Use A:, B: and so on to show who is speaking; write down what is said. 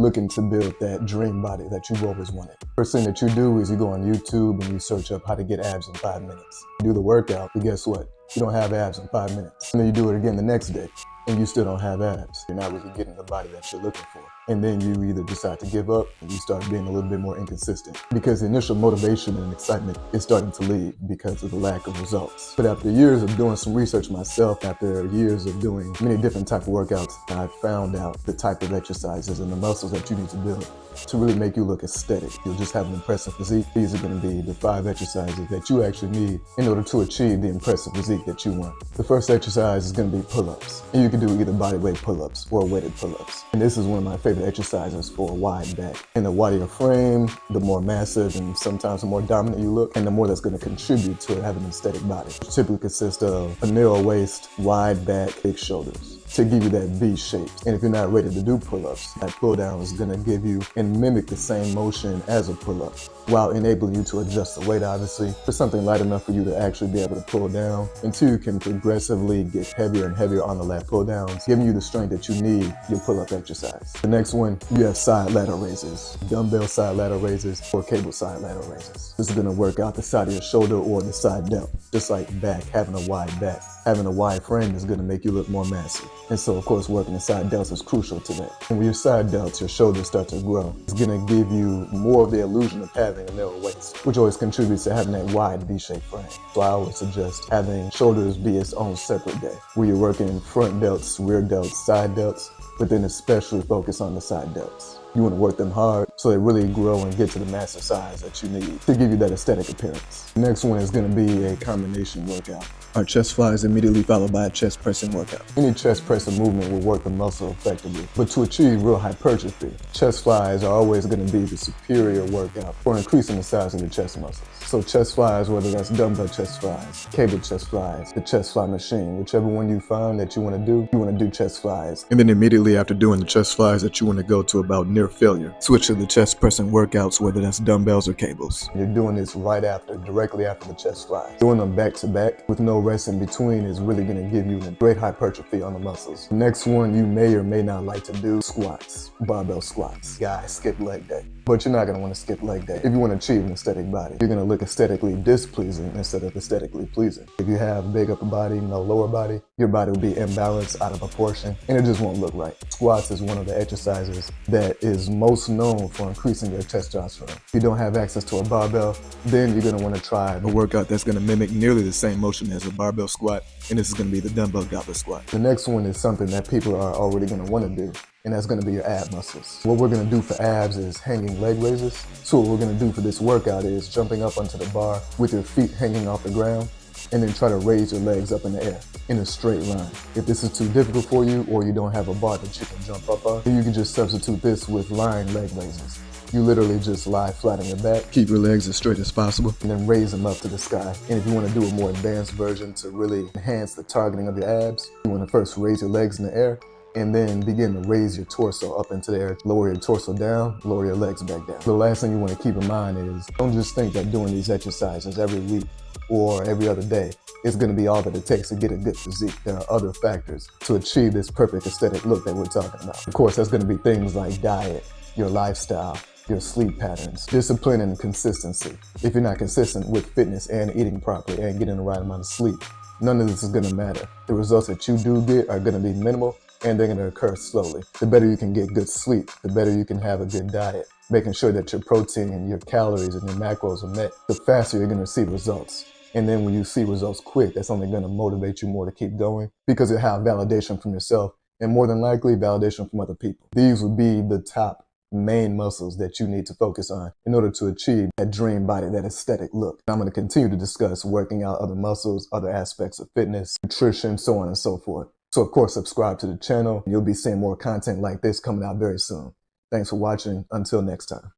A: looking to build that dream body that you've always wanted. First thing that you do is you go on YouTube and you search up how to get abs in 5 minutes. You do the workout, but guess what? You don't have abs in 5 minutes. And then you do it again the next day, and you still don't have abs. You're not really getting the body that you're looking for. And then you either decide to give up and you start being a little bit more inconsistent because the initial motivation and excitement is starting to leave because of the lack of results. But after years of doing some research myself, after years of doing many different type of workouts, I found out the type of exercises and the muscles that you need to build to really make you look aesthetic. You'll just have an impressive physique. These are going to be the 5 exercises that you actually need in order to achieve the impressive physique that you want. The first exercise is going to be pull-ups. And you can do either bodyweight pull-ups or weighted pull-ups. And this is one of my favorite exercises for a wide back. And the wider your frame, the more massive and sometimes the more dominant you look, and the more that's going to contribute to having an aesthetic body. It typically consists of a narrow waist, wide back, big shoulders to give you that V shape. And if you're not ready to do pull-ups, that pull-down is going to give you and mimic the same motion as a pull-up while enabling you to adjust the weight, obviously, for something light enough for you to actually be able to pull down until you can progressively get heavier and heavier on the lat pull-downs, giving you the strength that you need your pull-up exercise. The next one, you have side lateral raises, dumbbell side lateral raises or cable side lateral raises. This is going to work out the side of your shoulder or the side delt. Just like back, having a wide back, having a wide frame is going to make you look more massive. And so, of course, working the side delts is crucial to that. And when your side delts, your shoulders start to grow. It's going to give you more of the illusion of having a narrow waist, which always contributes to having that wide V-shaped frame. So I always suggest having shoulders be its own separate day, where you're working front delts, rear delts, side delts, but then especially focus on the side delts. You want to work them hard so they really grow and get to the massive size that you need to give you that aesthetic appearance. The next one is going to be a combination workout. Our chest flies immediately followed by a chest pressing workout. Any chest pressing movement will work the muscle effectively, but to achieve real hypertrophy, chest flies are always going to be the superior workout for increasing the size of the chest muscles. So chest flies, whether that's dumbbell chest flies, cable chest flies, the chest fly machine, whichever one you find that you want to do chest flies. And then immediately after doing the chest flies that you want to go to about near failure, switch to the chest pressing workouts, whether that's dumbbells or cables. You're doing this right after, directly after the chest flies. Doing them back to back with no rest in between is really going to give you a great hypertrophy on the muscles. The next one you may or may not like to do, squats, barbell squats. Guys, skip leg day. But you're not going to want to skip leg day if you want to achieve an aesthetic body. You're going to look aesthetically displeasing instead of aesthetically pleasing. If you have big upper body, no lower body, your body will be imbalanced, out of proportion, and it just won't look right. Squats is one of the exercises that is most known for increasing your testosterone. If you don't have access to a barbell, then you're going to want to try a workout that's going to mimic nearly the same motion as a barbell squat, and this is going to be the dumbbell goblet squat. The next one is something that people are already going to want to do, and that's going to be your ab muscles. What we're going to do for abs is hanging leg raises. So what we're going to do for this workout is jumping up onto the bar with your feet hanging off the ground, and then try to raise your legs up in the air in a straight line. If this is too difficult for you or you don't have a bar that you can jump up on, then you can just substitute this with lying leg raises. You literally just lie flat on your back, keep your legs as straight as possible, and then raise them up to the sky. And if you want to do a more advanced version to really enhance the targeting of your abs, you want to first raise your legs in the air and then begin to raise your torso up into the air. Lower your torso down, lower your legs back down. The last thing you want to keep in mind is don't just think that doing these exercises every week or every other day is going to be all that it takes to get a good physique. There are other factors to achieve this perfect aesthetic look that we're talking about. Of course, that's going to be things like diet, your lifestyle, your sleep patterns, discipline, and consistency. If you're not consistent with fitness and eating properly and getting the right amount of sleep, none of this is going to matter. The results that you do get are going to be minimal, and they're going to occur slowly. The better you can get good sleep, the better you can have a good diet, making sure that your protein and your calories and your macros are met, the faster you're going to see results. And then when you see results quick, that's only going to motivate you more to keep going because you have validation from yourself and more than likely validation from other people. These would be the top main muscles that you need to focus on in order to achieve that dream body, that aesthetic look. I'm going to continue to discuss working out other muscles, other aspects of fitness, nutrition, so on and so forth. So of course, subscribe to the channel. You'll be seeing more content like this coming out very soon. Thanks for watching. Until next time.